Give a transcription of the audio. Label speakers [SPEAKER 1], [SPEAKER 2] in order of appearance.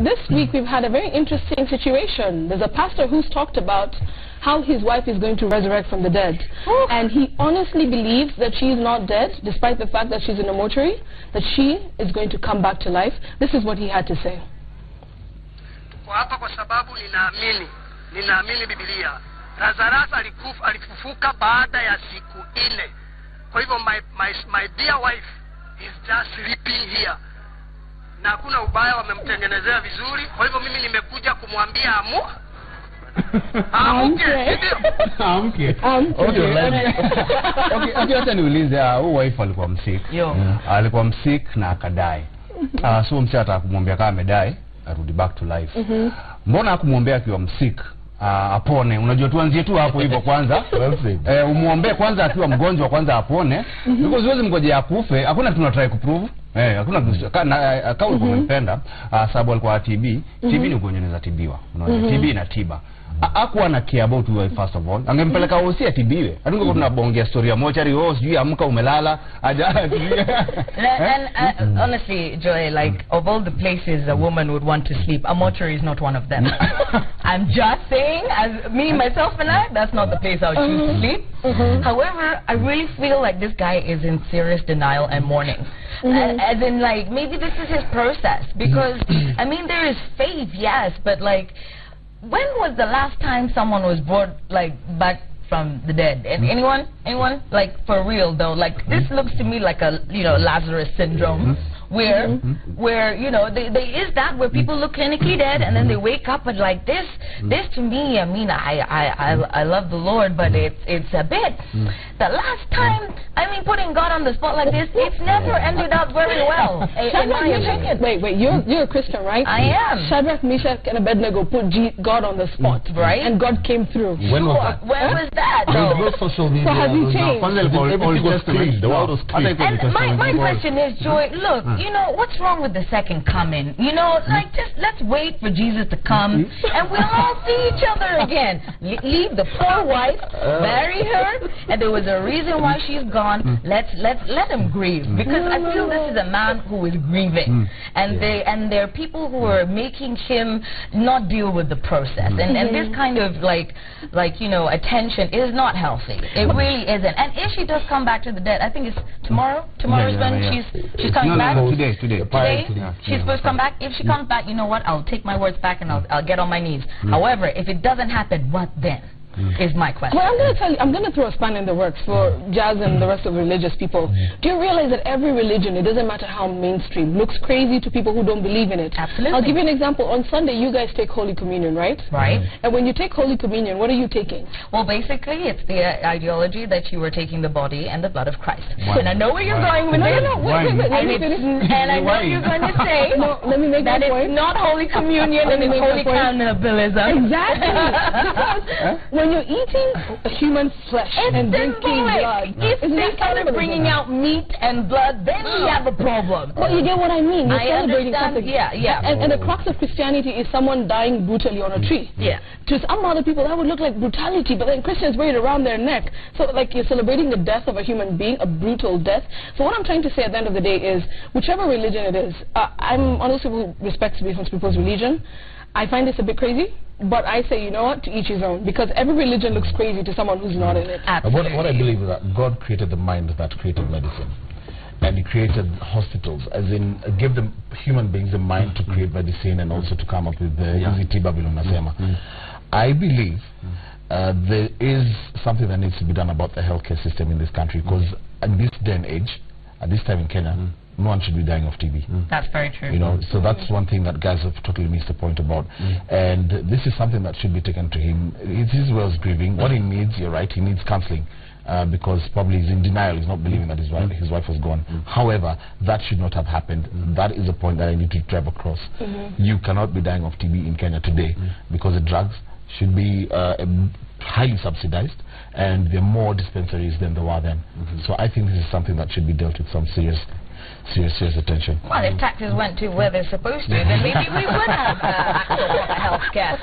[SPEAKER 1] this week we've had a very interesting situation. There's a pastor who's talked about how his wife is going to resurrect from the dead. And he honestly believes that she is not dead, despite the fact that she's in a mortuary, that she is going to come back to life. This is what he had to say.
[SPEAKER 2] Kwa sababu ninaamini Biblia. Lazarus alifufuka baada ya siku 4. Kwa hivyo my dear wife is just sleeping here. Na hakuna ubaya, wamemtengenezea vizuri. Kwa hivyo mimi nimekuja kumwambia
[SPEAKER 3] Okay, acha niulize, huyu wife alikuwa msick. Alikuwa msick na akadai. So msee atakumwambia kama amedai, arudi back to life. Mbona hakumwombea akiwa msick? Apone. Unajua tuanzie tu hapo hivyo kwanza. Umuombe kwanza akiwa mgonjwa kwanza apone. Because huwezi mgoje akufe. Hakuna tunatry kuprove. Hakuna kama unampenda sababu alikuwa TB. TB ni ugonjwa unaweza tibiwa. Unaona TB ina tiba. Hakuwa na care about you first of all. Angempeleka hosi atibiwe. Hatungekuwa tunabongea story ya mochari, sijui amka umelala aja.
[SPEAKER 4] And honestly, Joy, like of all the places a woman would want to sleep, a mortuary is not one of them. I'm just saying, as me, myself and I, that's not the place I would choose to sleep. However, I really feel like this guy is in serious denial and mourning. As in, like, maybe this is his process. Because, I mean, there is faith, yes, but like, when was the last time someone was brought, like, back from the dead? And anyone? Like, for real though, like, this looks to me like a, Lazarus syndrome. Where you know, there is that where people look clinically dead and then they wake up, but like this to me, I mean, I love the Lord, but it's a bit. The last time, I mean, putting God on the spot like this, it's never ended up very well.
[SPEAKER 1] Wait, you're a Christian, right?
[SPEAKER 4] I am.
[SPEAKER 1] Shadrach, Meshach, and Abednego put God on the spot,
[SPEAKER 4] right?
[SPEAKER 1] And God came through.
[SPEAKER 3] When was that?
[SPEAKER 4] When was that?
[SPEAKER 1] So have you changed?
[SPEAKER 4] And my question is, Joy, look, you know, what's wrong with the second coming? You know, like, just let's wait for Jesus to come and we'll all see each other again. Leave the poor wife, bury her, and there was a reason why she's gone. Let him grieve, because I feel this is a man who is grieving, and there are people who are making him not deal with the process, and this kind of like you know, attention is not healthy. It really isn't. And if she does come back to the dead, I think it's tomorrow. Tomorrow's when she's coming back.
[SPEAKER 3] Today.
[SPEAKER 4] She's supposed to come back. If she comes back, you know what? I'll take my words back and I'll get on my knees. However, if it doesn't happen, what then? Is my question.
[SPEAKER 1] Well, I'm going to tell you, I'm going to throw a span in the works for Jazz and the rest of the religious people. Do you realize that every religion, it doesn't matter how mainstream, looks crazy to people who don't believe in it?
[SPEAKER 4] Absolutely.
[SPEAKER 1] I'll give you an example. On Sunday, you guys take Holy Communion, right?
[SPEAKER 4] Right.
[SPEAKER 1] And when you take Holy Communion, what are you taking?
[SPEAKER 4] Well, basically, it's the ideology that you were taking the body and the blood of Christ. And I know where you're going with this. And I know you're going to say
[SPEAKER 1] let me make
[SPEAKER 4] that it's not Holy Communion and it's Holy Cannibalism.
[SPEAKER 1] Exactly. Because when you're eating human flesh and drinking blood,
[SPEAKER 4] if they started bringing out meat and blood, then we have a problem.
[SPEAKER 1] Well, you get what I mean. You're celebrating something.
[SPEAKER 4] Yeah.
[SPEAKER 1] And the crux of Christianity is someone dying brutally on a tree.
[SPEAKER 4] Yeah.
[SPEAKER 1] To some other people, that would look like brutality, but then Christians wear it around their neck. So, like, you're celebrating the death of a human being, a brutal death. So what I'm trying to say at the end of the day is, whichever religion it is, I'm honestly who respects different people's religion. I find this a bit crazy, but I say, you know what, to each his own, because every religion looks crazy to someone who's not in it.
[SPEAKER 5] What I believe is that God created the mind that created medicine, and He created hospitals, as in give the human beings a mind to create medicine and also to come up with the easy Babylon Nasema. I believe there is something that needs to be done about the healthcare system in this country, because at this day and age, at this time in Kenya, no one should be dying of TB.
[SPEAKER 4] That's very true.
[SPEAKER 5] You know, so that's one thing that guys have totally missed the point about. And this is something that should be taken to him. It's his way of grieving. What he needs, you're right, he needs counseling. Because probably he's in denial, he's not believing that his wife was gone. However, that should not have happened. That is a point that I need to drive across. You cannot be dying of TB in Kenya today because the drugs should be highly subsidized, and there are more dispensaries than there were then. So I think this is something that should be dealt with some serious attention.
[SPEAKER 4] Well, if taxes went to where they're supposed to, then maybe we would have access to health care.